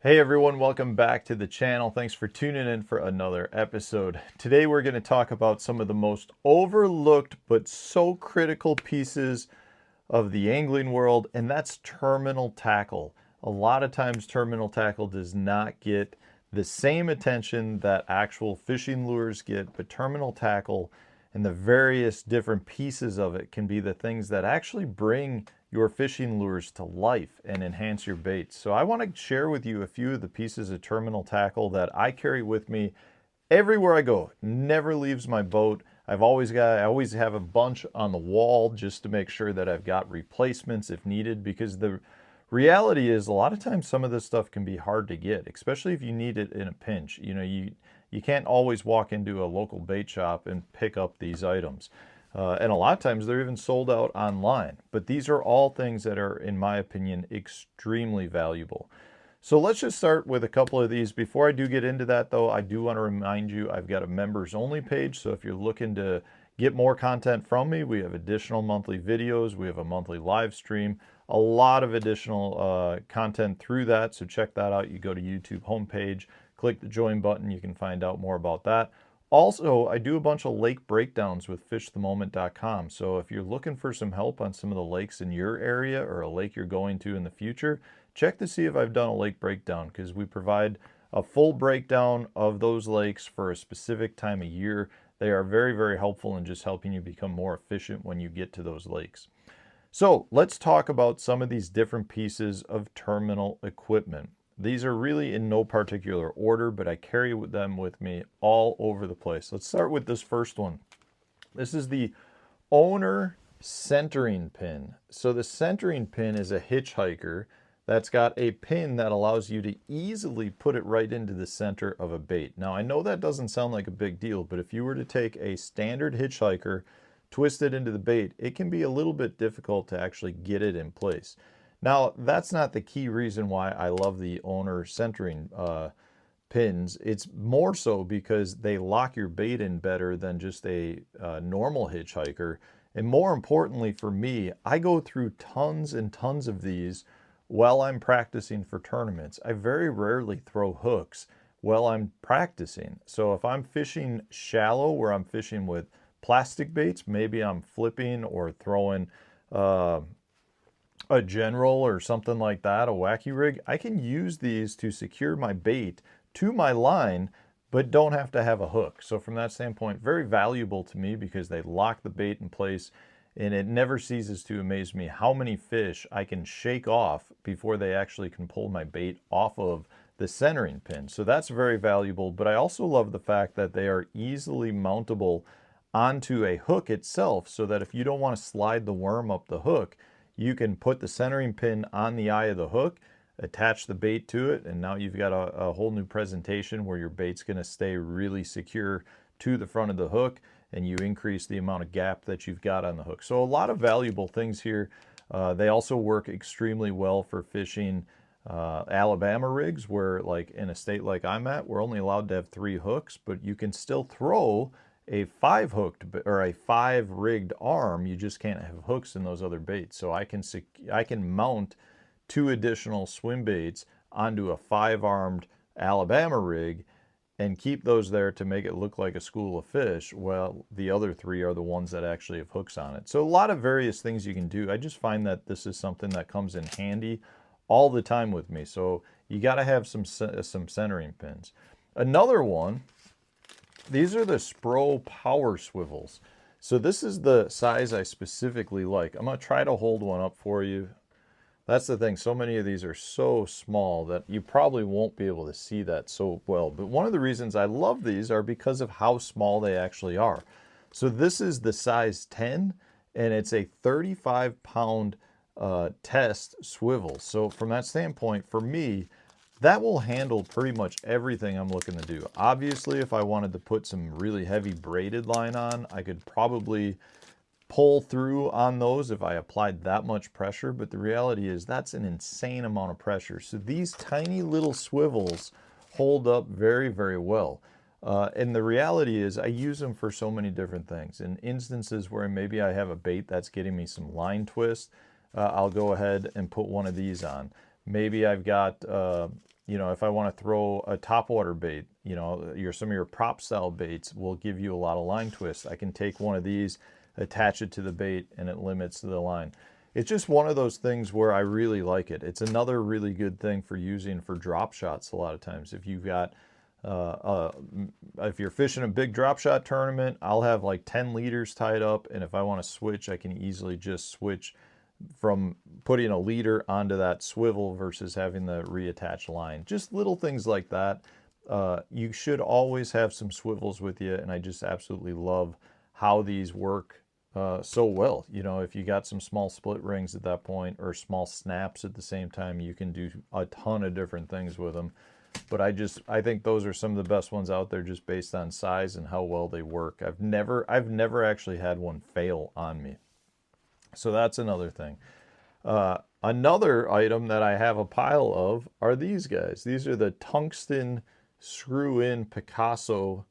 Hey everyone, welcome back to the channel. Thanks for tuning in for another episode. Today we're going to talk about some of the most overlooked but so critical pieces of the angling world, and that's terminal tackle. A lot of times terminal tackle does not get the same attention that actual fishing lures get, but terminal tackle and the various different pieces of it can be the things that actually bring your fishing lures to life and enhance your baits. So I want to share with you a few of the pieces of terminal tackle that I carry with me everywhere I go. Never leaves my boat. I always have a bunch on the wall just to make sure that I've got replacements if needed, because the reality is a lot of times some of this stuff can be hard to get, especially if you need it in a pinch. You can't always walk into a local bait shop and pick up these items. And a lot of times they're even sold out online. But these are all things that are, in my opinion, extremely valuable. So let's just start with a couple of these. Before I do get into that, though, I do want to remind you I've got a members only page. So if you're looking to get more content from me, we have additional monthly videos. We have a monthly live stream, a lot of additional content through that. So check that out. You go to YouTube homepage, click the join button. You can find out more about that. Also, I do a bunch of lake breakdowns with fishthemoment.com. So if you're looking for some help on some of the lakes in your area or a lake you're going to in the future, check to see if I've done a lake breakdown, because we provide a full breakdown of those lakes for a specific time of year. They are very, very helpful in just helping you become more efficient when you get to those lakes. So let's talk about some of these different pieces of terminal equipment. These are really in no particular order, but I carry them with me all over the place. Let's start with this first one. This is the owner centering pin. So the centering pin is a hitchhiker that's got a pin that allows you to easily put it right into the center of a bait. Now, I know that doesn't sound like a big deal, but if you were to take a standard hitchhiker, twist it into the bait, it can be a little bit difficult to actually get it in place. Now, that's not the key reason why I love the owner centering pins. It's more so because they lock your bait in better than just a normal hitchhiker. And more importantly for me, I go through tons and tons of these while I'm practicing for tournaments. I very rarely throw hooks while I'm practicing. So if I'm fishing shallow, where I'm fishing with plastic baits, maybe I'm flipping or throwing a general or something like that, a wacky rig, I can use these to secure my bait to my line, but don't have to have a hook. So from that standpoint, very valuable to me because they lock the bait in place, and it never ceases to amaze me how many fish I can shake off before they actually can pull my bait off of the centering pin. So that's very valuable, but I also love the fact that they are easily mountable onto a hook itself, so that if you don't want to slide the worm up the hook, you can put the centering pin on the eye of the hook, attach the bait to it, and now you've got a whole new presentation where your bait's going to stay really secure to the front of the hook, and you increase the amount of gap that you've got on the hook. So a lot of valuable things here. They also work extremely well for fishing Alabama rigs, where, like in a state like I'm at, we're only allowed to have 3 hooks, but you can still throw a 5 hooked or a 5 rigged arm. You just can't have hooks in those other baits. So I can mount 2 additional swim baits onto a 5-armed Alabama rig and keep those there to make it look like a school of fish. Well, the other 3 are the ones that actually have hooks on it. So a lot of various things you can do. I just find that this is something that comes in handy all the time with me. So you got to have some centering pins. Another one, these are the SPRO power swivels. So this is the size I specifically like. I'm going to try to hold one up for you. That's the thing. So many of these are so small that you probably won't be able to see that so well. But one of the reasons I love these are because of how small they actually are. So this is the size 10, and it's a 35-pound test swivel. So from that standpoint, for me, that will handle pretty much everything I'm looking to do. Obviously, if I wanted to put some really heavy braided line on, I could probably pull through on those if I applied that much pressure, but the reality is that's an insane amount of pressure. So these tiny little swivels hold up very, very well. And the reality is I use them for so many different things. In instances where maybe I have a bait that's getting me some line twist, I'll go ahead and put one of these on. Maybe I've got you know, if I want to throw a topwater bait, you know, some of your prop style baits will give you a lot of line twists. I can take one of these, attach it to the bait, and it limits the line. It's just one of those things where I really like it. It's another really good thing for using for drop shots a lot of times. If you've got, if you're fishing a big drop shot tournament, I'll have like 10 leaders tied up, and if I want to switch, I can easily just switch from putting a leader onto that swivel versus having the reattached line. Just little things like that. You should always have some swivels with you, and I just absolutely love how these work so well. You know, if you got some small split rings at that point or small snaps at the same time, you can do a ton of different things with them. But I think those are some of the best ones out there just based on size and how well they work. I've never actually had one fail on me. So that's another thing. Another item that I have a pile of are these guys. These are the Tungsten screw-in Picasso.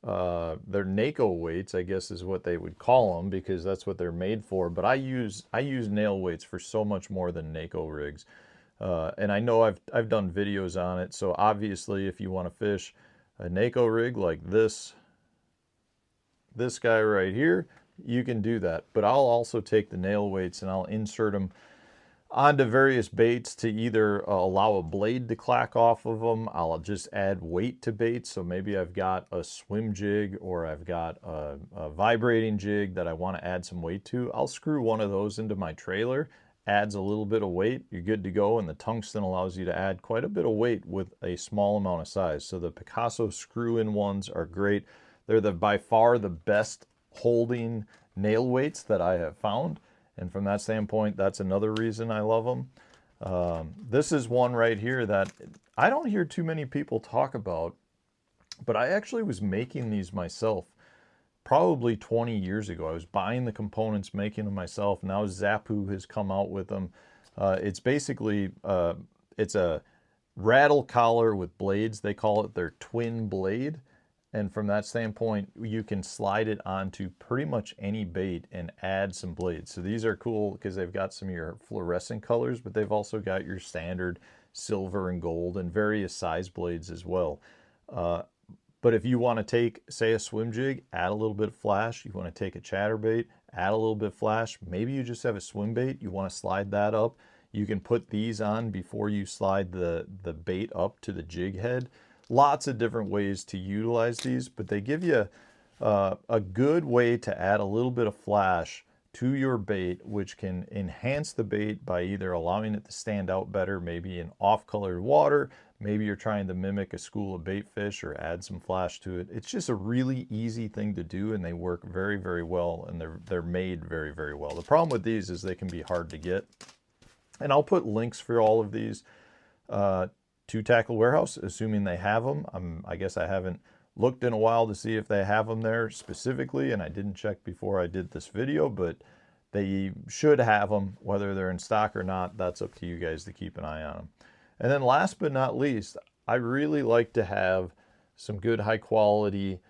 They're NACO weights, I guess is what they would call them, because that's what they're made for. But I use nail weights for so much more than NACO rigs. And I know I've done videos on it. So obviously, if you want to fish a NACO rig like this guy right here, you can do that. But I'll also take the nail weights and I'll insert them onto various baits to either allow a blade to clack off of them. I'll just add weight to baits. So maybe I've got a swim jig or I've got a vibrating jig that I want to add some weight to. I'll screw one of those into my trailer, adds a little bit of weight, you're good to go. And the Tungsten allows you to add quite a bit of weight with a small amount of size. So the Picasso screw-in ones are great. They're by far the best holding nail weights that I have found. And from that standpoint, that's another reason I love them. This is one right here that I don't hear too many people talk about, but I actually was making these myself probably 20 years ago. I was buying the components, making them myself. Now Zappu has come out with them. It's basically, it's a rattle collar with blades. They call it their twin blade. And from that standpoint, you can slide it onto pretty much any bait and add some blades. So these are cool because they've got some of your fluorescent colors, but they've also got your standard silver and gold and various size blades as well. But if you want to take, say, a swim jig, add a little bit of flash. You want to take a chatterbait, add a little bit of flash. Maybe you just have a swim bait. You want to slide that up. You can put these on before you slide the bait up to the jig head. Lots of different ways to utilize these, but they give you a good way to add a little bit of flash to your bait, which can enhance the bait by either allowing it to stand out better, maybe in off-colored water, maybe you're trying to mimic a school of bait fish or add some flash to it. It's just a really easy thing to do, and they work very, very well, and they're made very, very well. The problem with these is they can be hard to get, and I'll put links for all of these to Tackle Warehouse, assuming they have them. I guess I haven't looked in a while to see if they have them there specifically, and I didn't check before I did this video, but they should have them. Whether they're in stock or not, that's up to you guys to keep an eye on them. And then last but not least, I really like to have some good high quality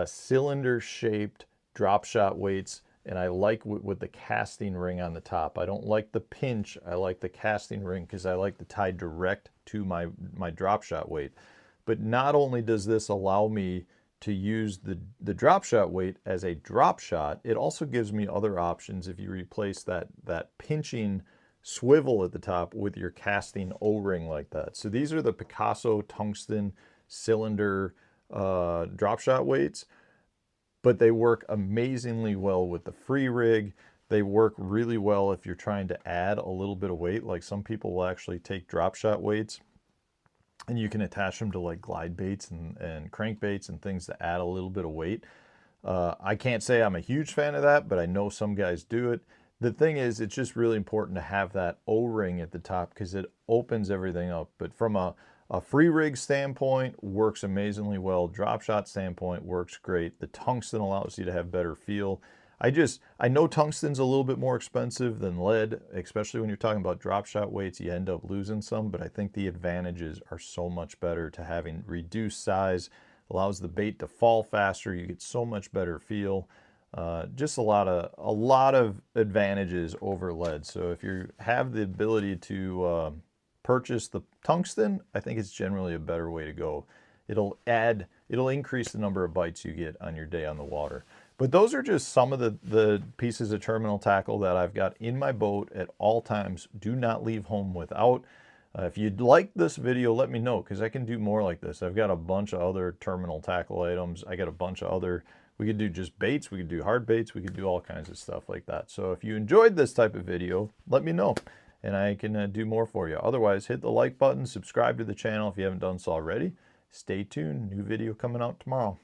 cylinder shaped drop shot weights. And I like with the casting ring on the top. I don't like the pinch. I like the casting ring because I like to tie direct to my drop shot weight. But not only does this allow me to use the drop shot weight as a drop shot, it also gives me other options if you replace that pinching swivel at the top with your casting O-ring like that. So these are the Picasso Tungsten cylinder drop shot weights. But they work amazingly well with the free rig. They work really well if you're trying to add a little bit of weight. Like some people will actually take drop shot weights and you can attach them to like glide baits and crankbaits and things to add a little bit of weight. I can't say I'm a huge fan of that, but I know some guys do it. The thing is, it's just really important to have that O-ring at the top because it opens everything up. But from a free rig standpoint, works amazingly well. Drop shot standpoint, works great. The Tungsten allows you to have better feel. I know Tungsten's a little bit more expensive than lead, especially when you're talking about drop shot weights, you end up losing some, but I think the advantages are so much better to having reduced size, allows the bait to fall faster, you get so much better feel. Just a lot of advantages over lead. So if you have the ability to purchase the Tungsten, I think it's generally a better way to go. It'll increase the number of bites you get on your day on the water. But those are just some of the pieces of terminal tackle that I've got in my boat at all times. Do not leave home without. If you'd like this video, let me know, because I can do more like this. I've got a bunch of other terminal tackle items. I got a bunch of other, we could do just baits, we could do hard baits, we could do all kinds of stuff like that. So if you enjoyed this type of video, let me know, and I can do more for you. Otherwise, hit the like button, subscribe to the channel if you haven't done so already. Stay tuned, new video coming out tomorrow.